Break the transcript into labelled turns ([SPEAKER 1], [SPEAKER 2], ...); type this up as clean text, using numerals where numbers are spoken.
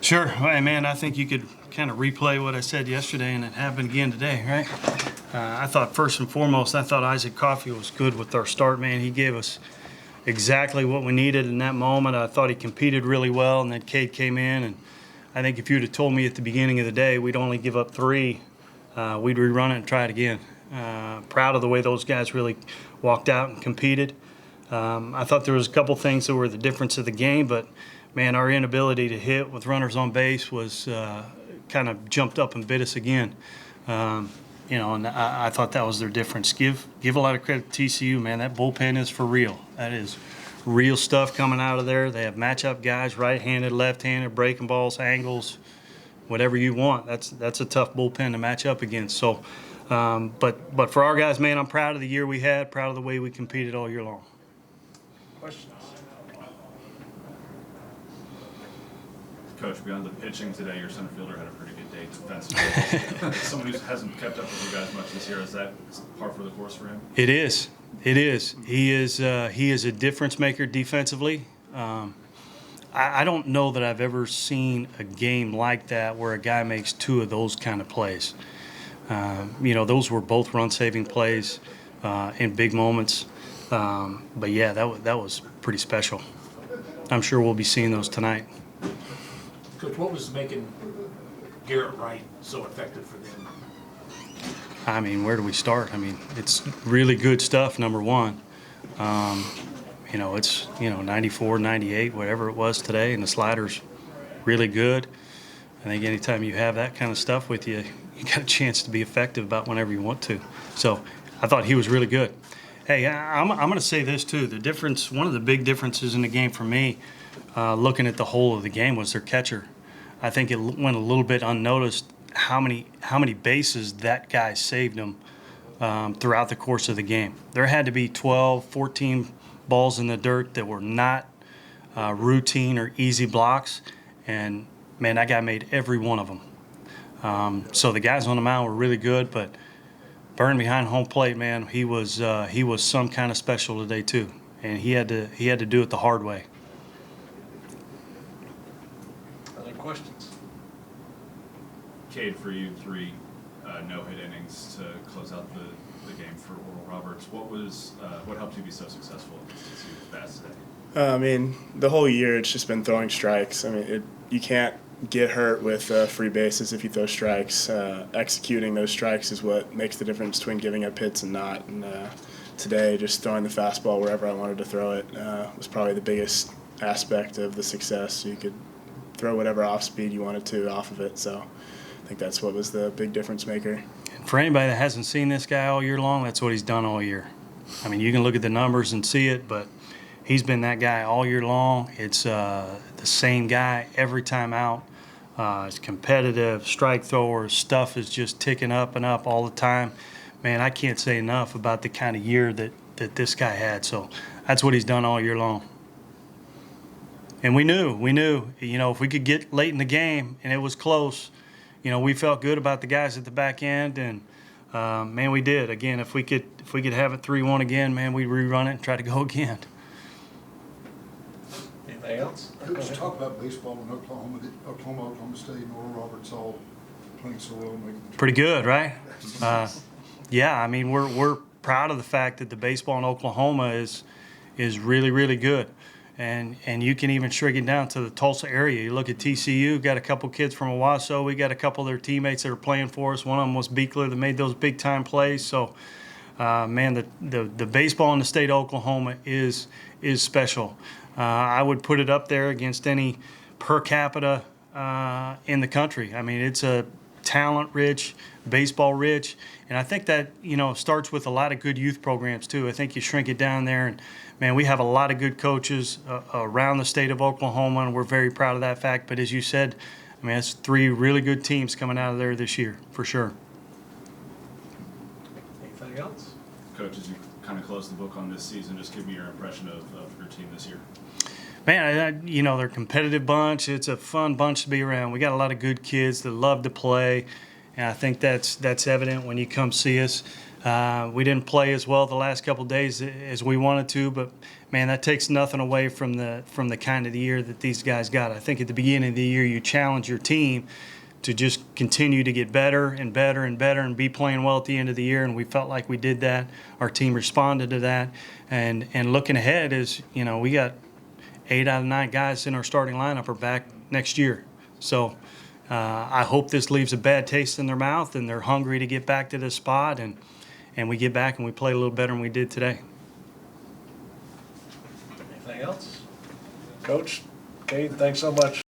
[SPEAKER 1] Sure. Hey, man, I think you could kind of replay what I said yesterday and it happened again today, right? I thought first and foremost, I thought Isaac Coffey was good with our start, man. He gave us exactly what we needed in that moment. I thought he competed really well, and then Cade came in. And I think if you'd have told me at the beginning of the day we'd only give up 3, we'd rerun it and try it again. Proud of the way those guys really walked out and competed. I thought there was a couple things that were the difference of the game, but man, our inability to hit with runners on base was kind of jumped up and bit us again. And I thought that was their difference. Give a lot of credit to TCU, man. That bullpen is for real. That is real stuff coming out of there. They have matchup guys, right-handed, left-handed, breaking balls, angles, whatever you want. That's a tough bullpen to match up against. So, but for our guys, man, I'm proud of the year we had, proud of the way we competed all year long.
[SPEAKER 2] Questions?
[SPEAKER 3] Coach, beyond the pitching today, your center fielder had a pretty good day defensively. Someone who hasn't kept up with you guys much this year, is that par for the course for him?
[SPEAKER 1] It is. It is. He is a difference maker defensively. I don't know that I've ever seen a game like that where a guy makes 2 of those kind of plays. Those were both run-saving plays in big moments. But yeah, that was pretty special. I'm sure we'll be seeing those tonight.
[SPEAKER 2] Coach, what was making Garrett Wright so effective for them?
[SPEAKER 1] I mean, where do we start? I mean, it's really good stuff, number one. It's 94, 98, whatever it was today, and the slider's really good. I think anytime you have that kind of stuff with you, you got a chance to be effective about whenever you want to. So I thought he was really good. Hey, I'm going to say this too. The difference, one of the big differences in the game for me, looking at the whole of the game, was their catcher. I think it went a little bit unnoticed how many bases that guy saved them throughout the course of the game. There had to be 12, 14 balls in the dirt that were not routine or easy blocks, and man, that guy made every one of them. So the guys on the mound were really good, but Burn behind home plate, man, he was some kind of special today too, and he had to do it the hard way.
[SPEAKER 2] Other questions?
[SPEAKER 3] Cade, for you, 3 no-hit innings to close out the game for Oral Roberts. What helped you be so successful at TCU bats today?
[SPEAKER 4] I mean, the whole year it's just been throwing strikes. I mean, you can't get hurt with free bases if you throw strikes. Executing those strikes is what makes the difference between giving up hits and not. And today, just throwing the fastball wherever I wanted to throw it was probably the biggest aspect of the success. So you could throw whatever off speed you wanted to off of it. So I think that's what was the big difference maker.
[SPEAKER 1] And for anybody that hasn't seen this guy all year long, that's what he's done all year. I mean, you can look at the numbers and see it, but he's been that guy all year long. It's the same guy every time out. It's competitive, strike thrower, stuff is just ticking up and up all the time. Man, I can't say enough about the kind of year that this guy had. So that's what he's done all year long. And we knew, if we could get late in the game and it was close, we felt good about the guys at the back end, and man, we did. Again, if we could have it 3-1 again, man, we'd rerun it and try to go again.
[SPEAKER 2] Anything else?
[SPEAKER 5] Coach, talk about baseball in Oklahoma State, and Oral Roberts all playing so well.
[SPEAKER 1] Pretty good, right? Yeah, I mean, we're proud of the fact that the baseball in Oklahoma is really, really good. And you can even shrink it down to the Tulsa area. You look at TCU, got a couple kids from Owasso. We got a couple of their teammates that are playing for us. One of them was Beekler that made those big-time plays. So, man, the baseball in the state of Oklahoma is special. I would put it up there against any per capita in the country. I mean, it's a talent-rich, baseball-rich, and I think that, starts with a lot of good youth programs too. I think you shrink it down there, and man, we have a lot of good coaches around the state of Oklahoma, and we're very proud of that fact. But as you said, I mean, that's 3 really good teams coming out of there this year, for sure.
[SPEAKER 2] Anything else?
[SPEAKER 3] Coach, as you kind of close the book on this season, just give me your impression of your team this year.
[SPEAKER 1] Man, they're a competitive bunch. It's a fun bunch to be around. We got a lot of good kids that love to play, and I think that's evident when you come see us. We didn't play as well the last couple of days as we wanted to, but man, that takes nothing away from the kind of the year that these guys got. I think at the beginning of the year, you challenge your team to just continue to get better and better and better and be playing well at the end of the year, and we felt like we did that. Our team responded to that, and looking ahead is, we got 8 out of 9 guys in our starting lineup are back next year. So I hope this leaves a bad taste in their mouth and they're hungry to get back to this spot, and we get back and we play a little better than we did today.
[SPEAKER 6] Anything else? Coach, Cade, thanks so much.